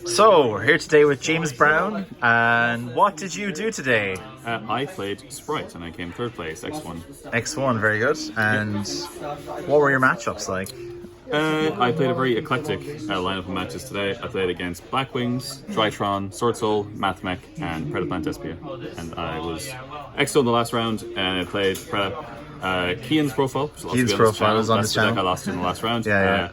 So, we're here today with James Browne, and what did you do today? I played Spright and I came third place, X1. X1, very good. And what were your matchups like? I played a very eclectic lineup of matches today. I played against Blackwings, Drytron, Sword Soul, Mathmech, and Predaplant Espia. And I was X-O in the last round, and I played Kian's profile. Kian's profile was on the channel. I lost in the last round. Yeah.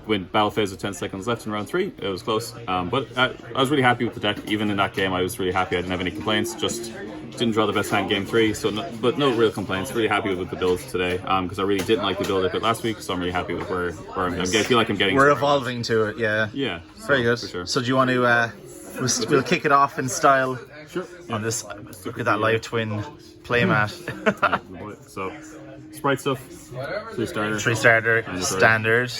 With battle phase with 10 seconds left in round 3, it was close. But I was really happy with the deck. Even in that game, I was really happy. I didn't have any complaints. Just didn't draw the best hand game 3, but no real complaints. Really happy with the builds today because I really didn't like the build I put last week. So I'm really happy with where I feel like I'm getting. We're evolving to it, yeah. Yeah, very good. For sure. So do you want to? We'll kick it off in style. Sure. On this, look at that live twin playmat. So, Spright stuff. 3-starter. 3-starter. Standard.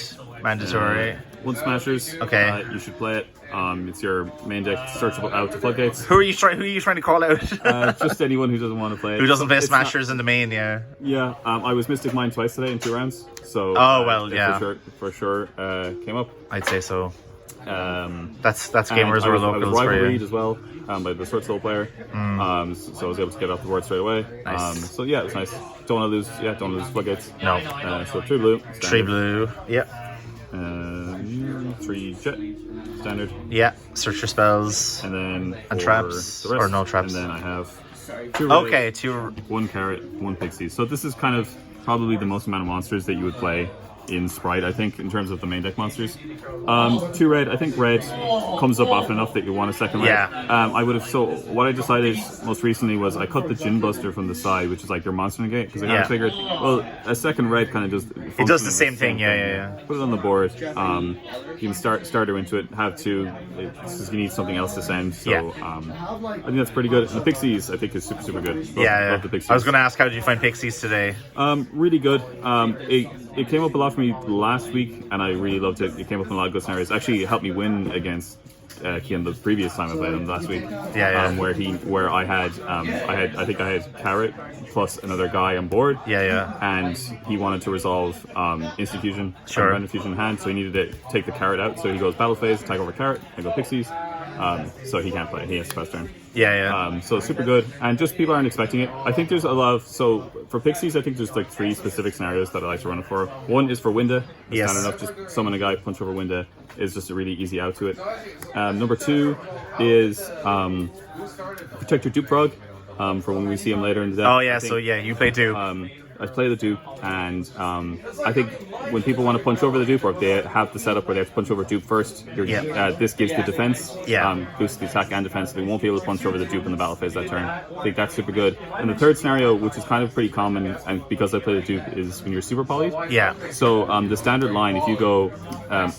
Mandatory. 1 smashers. Okay. You should play it. It's your main deck searchable out to floodgates. Who are you trying to call out? Just anyone who doesn't want to play it. Who doesn't play smashers in the main, yeah. Yeah. I was Mystic Mine twice today in 2 rounds. So for sure came up. I'd say so. That's gamers who are locals I was for you. as well by the Sword Soul player. So I was able to get off the board straight away. Nice. So yeah, it was nice. Don't want to lose. Yeah, don't want to lose floodgates. No. So 3 blue. Standard. 3 blue. Yep. 3 jet. Standard. Yeah. Search your spells. And then traps the rest, or no traps. And then I have 2 red, 1 carrot, 1 pixie. So this is kind of probably the most amount of monsters that you would play in Spright, I think, in terms of the main deck monsters. 2 red, I think red comes up often enough that you want a second red. Yeah. I would have, so what I decided most recently was I cut the Gin Buster from the side, which is like your monster negate, because I kind of figured, well, a second red kind of does... It does the same thing, yeah. Put it on the board, you can starter into it, have 2, because you need something else to send, so I think that's pretty good. And the Pixies, I think, is super good. Love the Pixies. I was going to ask, how did you find Pixies today? Really good. It came up a lot for me last week, and I really loved it. It came up in a lot of good scenarios. Actually, it helped me win against Kian the previous time I played him last week. Where I think I had Carrot plus another guy on board. And he wanted to resolve Instant Fusion, Random Fusion in hand, so he needed to take the Carrot out. So he goes Battle Phase, attack over Carrot, I go Pixies. So he can't play. He has to pass turn. So super good, and just people aren't expecting it. I think there's a lot of, so for Pixies, I think there's like 3 specific scenarios that I like to run it for. One is for Winda. It's not enough just summon a guy, punch over Winda is just a really easy out to it. Number 2 is protect your Dupe Frog for when we see him later in the deck. You play Dupe. I play the Dupe, and I think when people want to punch over the Dupe, or if they have the setup where they have to punch over Dupe first, this gives the defense, boosts the attack and defense, so they won't be able to punch over the Dupe in the battle phase that turn. I think that's super good. And the third scenario, which is kind of pretty common, and because I play the Dupe, is when you're super polyed. So the standard line, if you go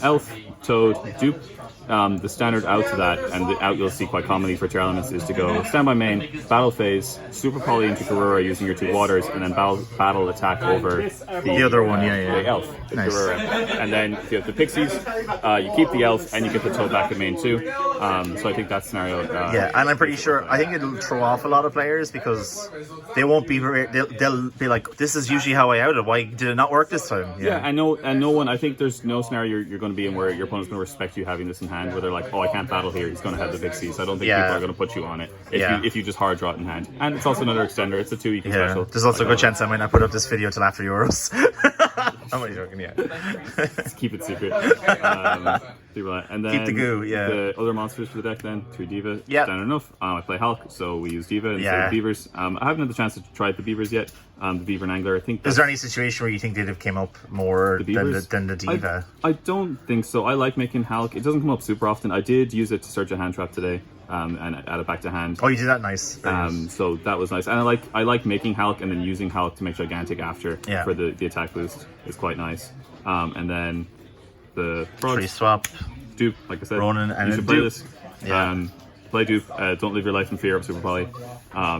Elf, Toad, Dupe, the standard out to that, and the out you'll see quite commonly for tier elements, is to go standby main, battle phase, super poly into Karura using your 2 waters, and then battle attack over the other one, the elf, the Karura. And then if you have the Pixies, you keep the elf and you get the Toad back in main too. So I think that scenario. And I'm pretty sure, I think it'll throw off a lot of players because they won't be, they'll be like, this is usually how I outed. Why did it not work this time? And no one, I think there's no scenario you're going to be in where your opponent's going to respect you having this in hand, where they're like, oh, I can't battle here, he's going to have the Pixies. I don't think people are going to put you on it if you just hard draw it in hand. And it's also another extender. It's a 2 you can special. There's also a good chance I might not put up this video till after Euros. I'm only joking, Just keep it secret. And then keep the goo, the other monsters for the deck then, 2 Diva, standard enough. I play Hulk, so we use Diva instead of Beavers. I haven't had the chance to try the Beavers yet. The Beaver and Angler, I think. Is there any situation where you think they'd have came up more than the Diva? I don't think so. I like making Hulk. It doesn't come up super often. I did use it to search a hand trap today. And add it back to hand. Oh, you did that, nice. So that was nice, and I like making Hulk and then using Hulk to make gigantic after for the attack boost is quite nice. And then the frogs, 3 swap, Dupe, like I said, Ronan, and you should play this. Play Dupe. Don't live your life in fear of Super Poly.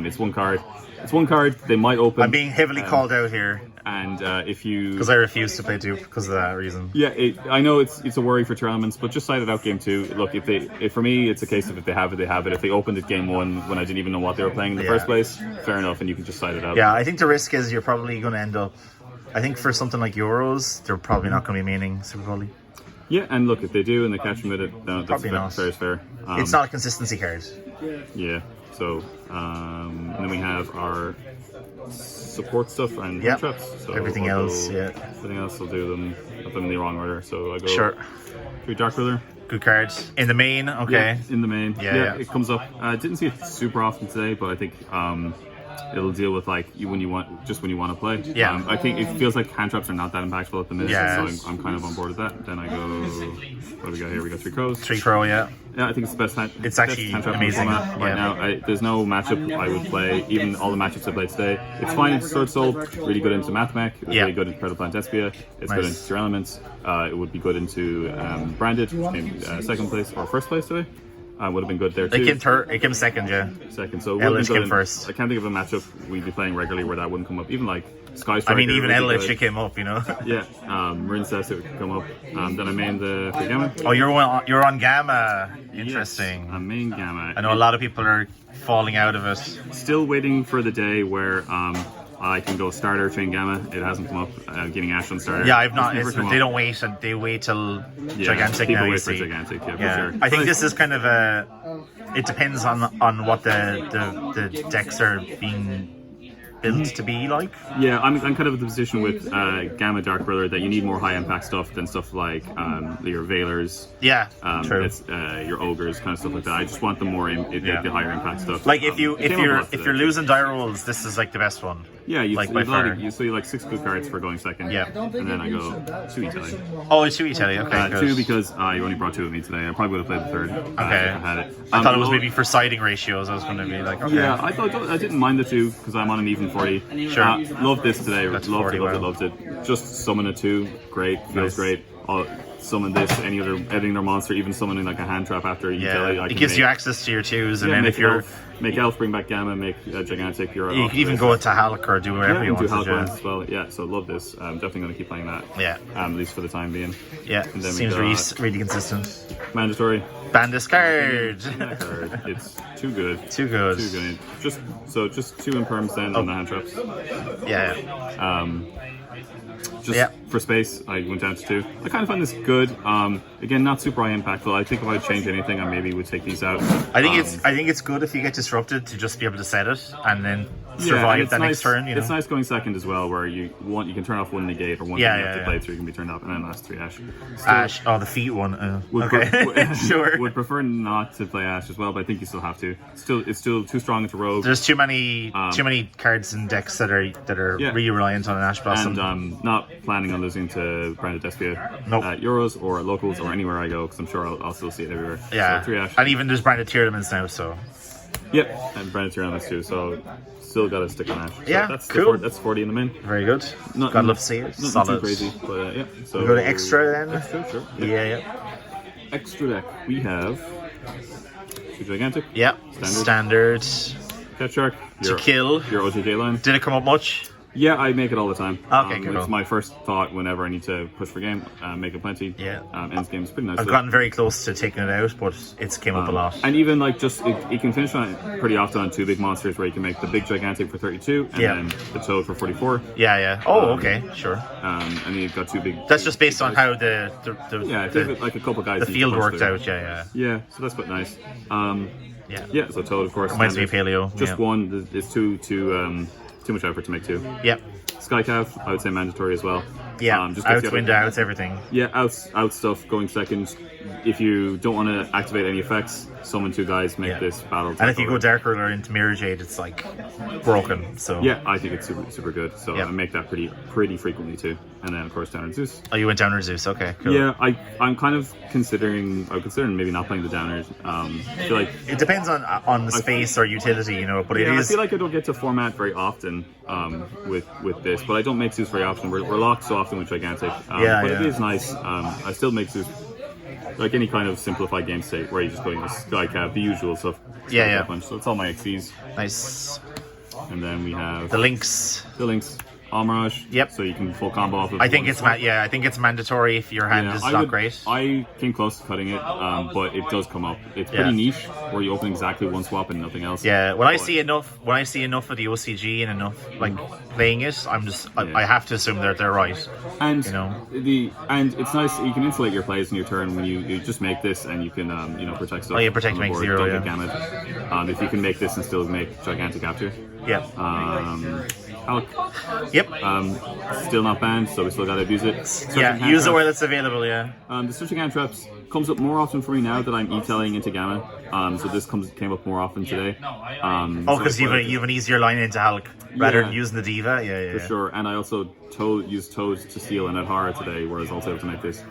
It's 1 card. It's 1 card. They might open. I'm being heavily called out here. And if you... Because I refuse to play Dupe because of that reason. I know it's a worry for tournaments, but just side it out game 2. Look, if for me, it's a case of if they have it, they have it. If they opened it game 1 when I didn't even know what they were playing in the first place, fair enough, and you can just side it out. I think the risk is you're probably going to end up... I think for something like Euros, they're probably not going to be maining Super Poly. Yeah, and look, if they do and they catch him with it, that's fair is fair. It's not a consistency card. Yeah. So, and then we have our support stuff and traps. So everything else, everything else, I'll do them. Put them in the wrong order. So I go. Sure. 3 Dark Ruler. Good cards in the main. Okay. Yeah, in the main. Yeah. It comes up. I didn't see it super often today, but I think it'll deal with like when you want to play. Yeah. I think it feels like hand traps are not that impactful at the minute. Yeah. So I'm kind of on board with that. Then I go. What do we got here? We got 3 crows. 3 crow. Yeah. Yeah, I think it's the best hand. It's actually hand trap amazing right now. There's no matchup I would play. Even all the matchups I played today, it's fine into Sword Soul. Really good into Mathmech. It's really good into Predator Plant Despia. It's good into Your Elements. It would be good into Branded, in second place or first place today. Would have been good there too. It came second, yeah. Second, so Eldritch came first. I can't think of a matchup we'd be playing regularly where that wouldn't come up. Even like Sky Striker. I mean, even Eldritch came up, you know. Yeah, Rincess it would come up. Then I main the Gamma. Oh, you're on Gamma. Interesting. Yes, I main Gamma. I know a lot of people are falling out of it. Still waiting for the day where I can go starter chain Gamma. It hasn't come up. Getting Ash on starter. Yeah, I've not. They don't wait, and they wait till Gigantic. People now, wait for Gigantic. Yeah, for sure. I think this is kind of it depends on what the decks are being built to be like. Yeah, I'm kind of in the position with Gamma Dark Ruler that you need more high impact stuff than stuff like your Veilers. Yeah, true. It's, your Ogres, kind of stuff like that. I just want them more the higher impact stuff. Like if you're losing die rolls, this is like the best one. Yeah, you like by far. You see like 6 good cards for going second. Yeah, and then I go 2 Italy. Oh, it's 2 Italy. Okay, 2 because you only brought 2 with me today. I probably would have played the third. Okay, if I had it. I thought it was maybe for siding ratios. I was going to be like, okay. Yeah, I didn't mind the 2 because I'm on an even 40. Sure. Loved this today. Loved it. Just summon a 2. Great. Feels great. Summon this, editing their monster, even summoning like a hand trap after utility. It gives you access to your 2s, and then if you're make Elf, bring back Gamma, make Gigantic. You can even go to Halk or do whatever you want. Do Halk as well. Yeah, so love this. I'm definitely going to keep playing that. Yeah. At least for the time being. Yeah. And then seems really consistent. Mandatory. Ban this card. It's too good. Too good. Just 2 imperms then on the hand traps. Yeah. For space, I went down to 2. I kind of find this good. Again, not super high impactful. I think if I'd change anything, I maybe would take these out. I think it's good if you get disrupted to just be able to set it and then survive that next turn. You know? It's nice going second as well, where you can turn off 1 negate or 1 thing you have to play through can be turned off, and then last 3 Ash. The feet one. Okay, sure. Would prefer not to play Ash as well, but I think you still have to. It's still too strong into Rogue. There's too many cards in decks that are really reliant on an Ash Blossom. And not planning on losing to Branded Despia at Euros or at Locals or anywhere I go, because I'm sure I'll still see it everywhere. Yeah, so 3 Ash. And even there's Branded Teardaments now, so. Yep, and Branded Teardaments too, so still got to stick on Ash. So yeah, that's cool. That's 40 in the min. Very good. Gotta love to see it. Not too crazy, but yeah. So we go to extra then? Extra, sure. Yeah. Extra deck. We have 2 Gigantic. Yeah. Standard. Cat Shark. To kill. Your OTK line. Did it come up much? Yeah, I make it all the time. Okay, cool. It's my first thought whenever I need to push for game. Make it plenty. Yeah. Ends games pretty nice. I've gotten very close to taking it out, but it's came up a lot. And even like it can finish on pretty often on 2 big monsters where you can make the big Gigantic for 32 and then the Toad for 44. Yeah. Oh, okay, sure. And you've got 2 big. That's just based on how the like a couple guys. The field worked out. Yeah. Yeah, so that's quite nice. Yeah. So Toad, of course. Reminds me of Paleo. Just 1 is too much effort to make 2. Yep. Skycav, I would say mandatory as well. Yeah, outs, wind outs, everything. Yeah, out stuff, going second. If you don't want to activate any effects, summon 2 guys, make this battle. And if you go Dark Ruler into Mirror Jade, it's like broken. So yeah, I think it's super good. So I make that pretty frequently too. And then of course Downer Zeus. Oh, you went Downer Zeus. Okay, cool. Yeah, I'm kind of considering maybe not playing the Downers. I feel like it depends on the space or utility, you know. But it is. I feel like I don't get to format very often with this, but I don't make Zeus very often. We're locked so often with Gigantic. But it is nice. I still make Zeus. Like any kind of simplified game state where you're just going with Skycap, the usual stuff. Yeah. So it's all my XCs. Nice. And then we have the links. Almirage. Yep. So you can full combo off of I think it's I think it's mandatory if your hand is not great. I came close to cutting it, but it does come up. It's pretty niche where you open exactly one swap and nothing else. Yeah, when I see enough of the OCG and enough like playing it, I have to assume that they're right. And and it's nice you can insulate your plays in your turn when you just make this and you can protect stuff. Oh yeah, protect makes 0. Don't get gamut. If you can make this and still make gigantic after. Yeah. Alec. Yep. Still not banned, so we still gotta abuse it. Use it where that's available. Yeah. The searching hand traps comes up more often for me now that I'm e-tailing into Gamma. So this came up more often today. Because you have an easier line into Hulk rather than using the Diva. Yeah. For sure. And I also used Toad to steal and add horror today, whereas I was able to make this,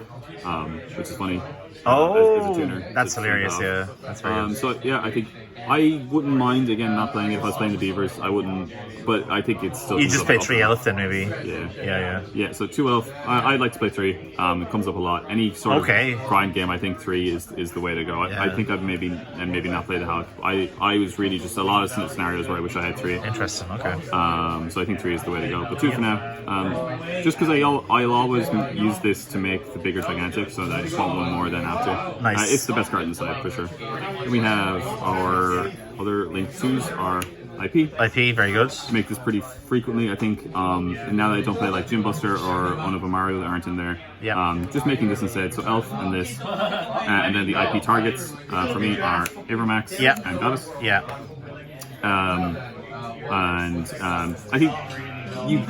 which is funny. As a tuner. That's hilarious. Yeah, that's very good. So yeah, I think I wouldn't mind again not playing it if I was playing the Beavers. I wouldn't, but I think it's still. You just play 3 elf then maybe. Yeah. So 2 elf. I'd like to play 3. It comes up a lot. Any sort of grind game, I think 3 is the way to go. I think I've maybe not played the Hulk. I was really just a lot of scenarios where I wish I had 3. Interesting. Okay. So I think 3 is the way to go. But 2 for now. Just because I'll always use this to make the bigger gigantic, so that I just want one more than after. Nice. It's the best card inside for sure. Then we have our other Link 2s are IP. IP, very good. Make this pretty frequently, I think. And now that I don't play like Gym Buster or Onova Mario that aren't in there, just making this instead. So Elf and this, and then the IP targets for me are Avermax and Goddess. I think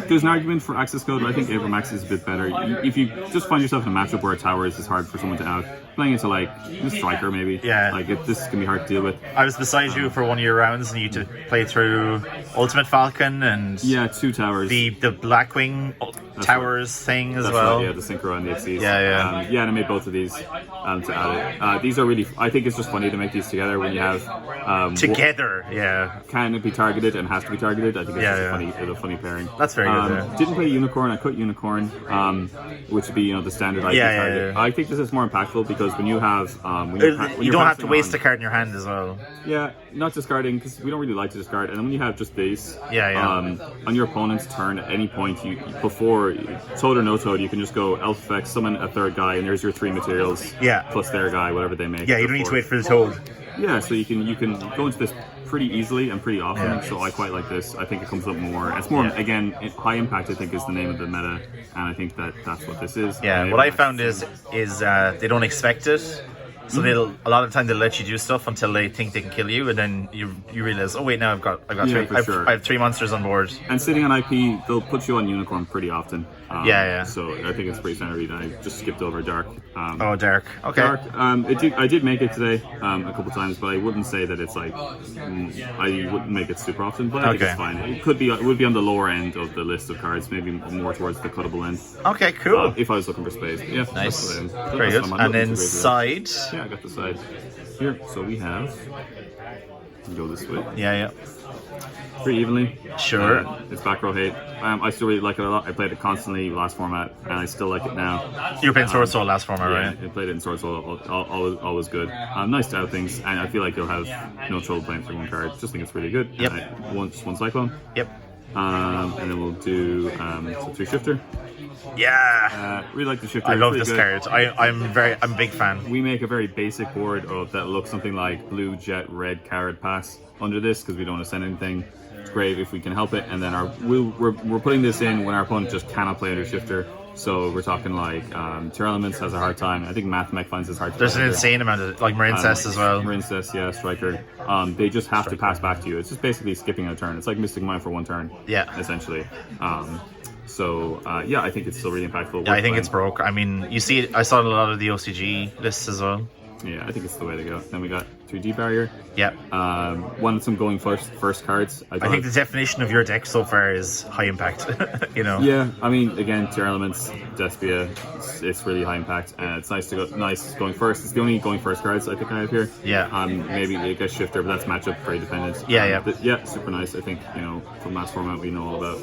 there's an argument for access code, but I think Avermax is a bit better. If you just find yourself in a matchup where a tower is hard for someone to out, playing into like a striker maybe. This can be hard to deal with. I was beside you for one of your rounds, and you had to play through Ultimate Falcon and 2 towers. The Blackwing towers thing as well. Right, the Synchro and the XCs. And I made both of these to add it. These are really. I think it's just funny to make these together when you have can it be targeted and has to be targeted. I think it's a funny pairing. That's very good. Didn't play Unicorn. I cut Unicorn, which would be the standard IP target. I think this is more impactful because when you have you don't have to waste a card in your hand as well. Yeah, not discarding because we don't really like to discard. And then when you have just these, on your opponent's turn at any point, before Toad or no Toad, you can just go Elf Effect, summon a 3rd guy, and there's your 3 materials. Plus their guy, whatever they make. Yeah, you don't need to wait for the Toad. Yeah, so you can go into this pretty easily and pretty often, so I quite like this. I think it comes up more. It's more, again, high impact, I think, is the name of the meta, and I think that's what this is. Yeah, what I found is they don't expect it. So a lot of the time they'll let you do stuff until they think they can kill you, and then you realize, oh wait, now I've got 3. I have 3 monsters on board. And sitting on IP, they'll put you on Unicorn pretty often. So I think it's pretty standard. I just skipped over Dark. Dark. Okay. Dark. I did make it today a couple times, but I wouldn't say that it's like I wouldn't make it super often. But I think it's fine. It would be on the lower end of the list of cards, maybe more towards the cuttable end. Okay, cool. If I was looking for space, nice. Very good. And then side. I got the side here. So we have. Go this way. Pretty evenly. Sure. It's back row hate. I still really like it a lot. I played it constantly last format, and I still like it now. You were playing Sword Soul last format, right? I played it in Sword Soul. Always good. Nice to out things, and I feel like you'll have no trouble playing for 1 card. Just think it's really good. Just 1 Cyclone. And then we'll do 3 Shifter. Really like the Shifter. I love this card. I'm a big fan. We make a very basic board that looks something like blue, jet, red, carrot, pass under this because we don't want to send anything. It's great if we can help it. And then we're putting this in when our opponent just cannot play under Shifter. So we're talking like Tier Elements has a hard time. I think Mathmech finds this hard to There's an insane amount of like Marincest as well. Marincest, Striker. They just have to pass back to you. It's just basically skipping a turn. It's like Mystic Mind for 1 turn. Essentially. I think it's still really impactful. I think it's broke. I mean, you see it, I saw a lot of the OCG lists as well. Yeah, I think it's the way to go. Then we got 3D Barrier. Wanted some going first cards. I think the definition of your deck so far is high impact. Yeah, I mean, again, Tier Elements, Despia, it's really high impact, and it's nice going first. It's the only going first cards I think I have here. Maybe it gets Shifter, but that's matchup very dependent. Super nice. I think from last format we know all about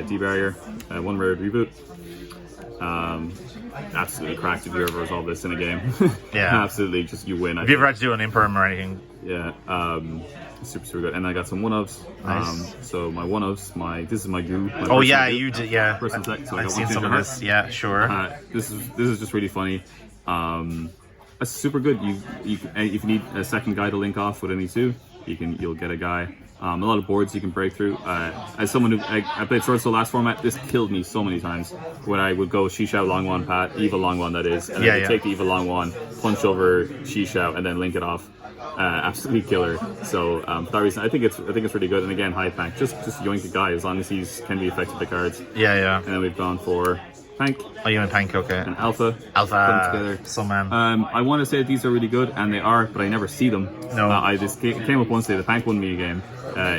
D Barrier, 1 rare reboot. absolutely cracked if you ever resolve this in a game. Yeah. Absolutely, just you win. Have you ever had to do an imperm or anything? Yeah. Super good. And I got some one-ofs. Nice. So my one-ofs, this is my goo. Oh yeah, you did. Yeah. Personal tech, so I've seen some of this. Yeah, sure. This is just really funny. That's super good. If you need a second guy to link off with any two, you'll get a guy. A lot of boards you can break through. As someone who I played Sword Soul last format, this killed me so many times when I would go Shishao long one Pat, Eva long one that is, and then take the Eva long one, punch over Shishao, and then link it off. Absolutely killer. So for that reason, I think it's really good. And again, high tank. Just yoink a guy as long as can be effective with cards. Yeah. And then we've gone for Pank. Oh, you went Pank, okay. And Alpha. Put them together. So man. I want to say that these are really good, and they are, but I never see them. No. I just came up once day. The Pank won me a game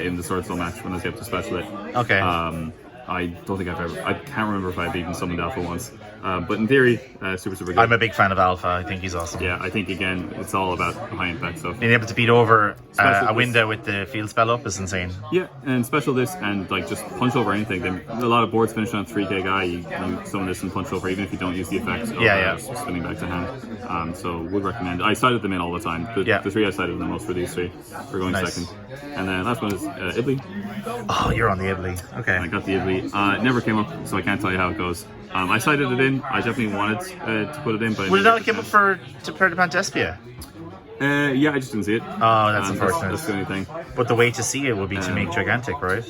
in the Sword Soul match when I was up to special it. Okay. I don't think I can't remember if I've even summoned Alpha once. But in theory, super good. I'm a big fan of Alpha. I think he's awesome. Yeah, I think again, it's all about high impact stuff. Being able to beat over a window with the field spell up is insane. Yeah, and special this and like just punch over anything. Then a lot of boards finish on 3k guy. You summon this and punch over even if you don't use the effects. Of spinning back to hand. So would recommend. I sided them in all the time. The three I sided the most were these three. We're going second. And then last one is Ibli. Oh, you're on the Ibli. Okay. I got the Ibli. It never came up, so I can't tell you how it goes. I sided it in. I definitely wanted to put it in, but would it not come up to Perdipant Despia? Yeah, I just didn't see it. Oh, that's unfortunate. That's the only thing. But the way to see it would be to make gigantic, right?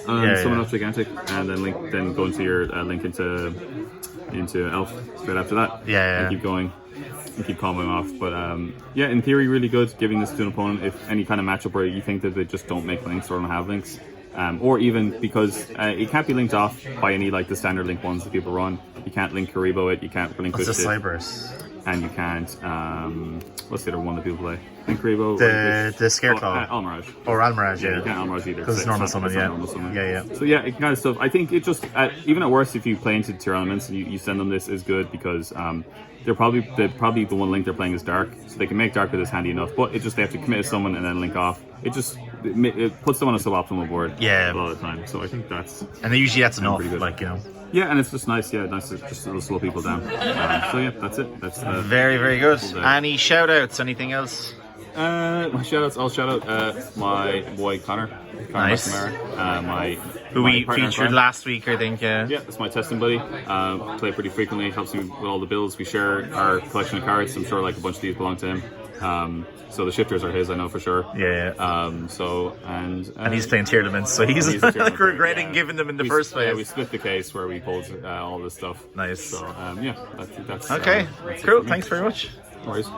Summon up gigantic, and then go into your link into elf straight after that. And keep going. And keep comboing off, but in theory, really good. Giving this to an opponent if any kind of matchup where you think that they just don't make links or don't have links. Or even because it can't be linked off by any like the standard link ones that people run. You can't link Karibo it, you can't relinquish it. What's the Cyberus? And you can't, what's the other one that people play? Link Karibo? The Scareclaw. Almirage. Or Almirage, yeah. You can't Almirage either. Because it's normal summon, yeah. So yeah, it kind of stuff. I think it just, even at worst, if you play into tier elements and you send them this is good because they're probably the one link they're playing is dark, so they can make dark with this handy enough. But it just they have to commit to someone and then link off. It puts them on a suboptimal board. Yeah. A lot of the time. So I think that's. And then usually that's enough. Like Yeah, and it's just nice. Yeah, nice to just slow people down. So yeah, that's it. That's very good. Any shout outs? Anything else? My shout outs. I'll shout out my boy Connor. Nice. Who we featured last week, I think. Yeah, that's my testing buddy. Play pretty frequently. Helps me with all the builds. We share our collection of cards. I'm sure like a bunch of these belong to him. So the shifters are his, I know for sure. Yeah. And he's playing tier elements, so he's regretting giving them in the first place. Yeah, we split the case where we pulled all this stuff. Nice. So that's okay. that's cool. Thanks very much. No worries.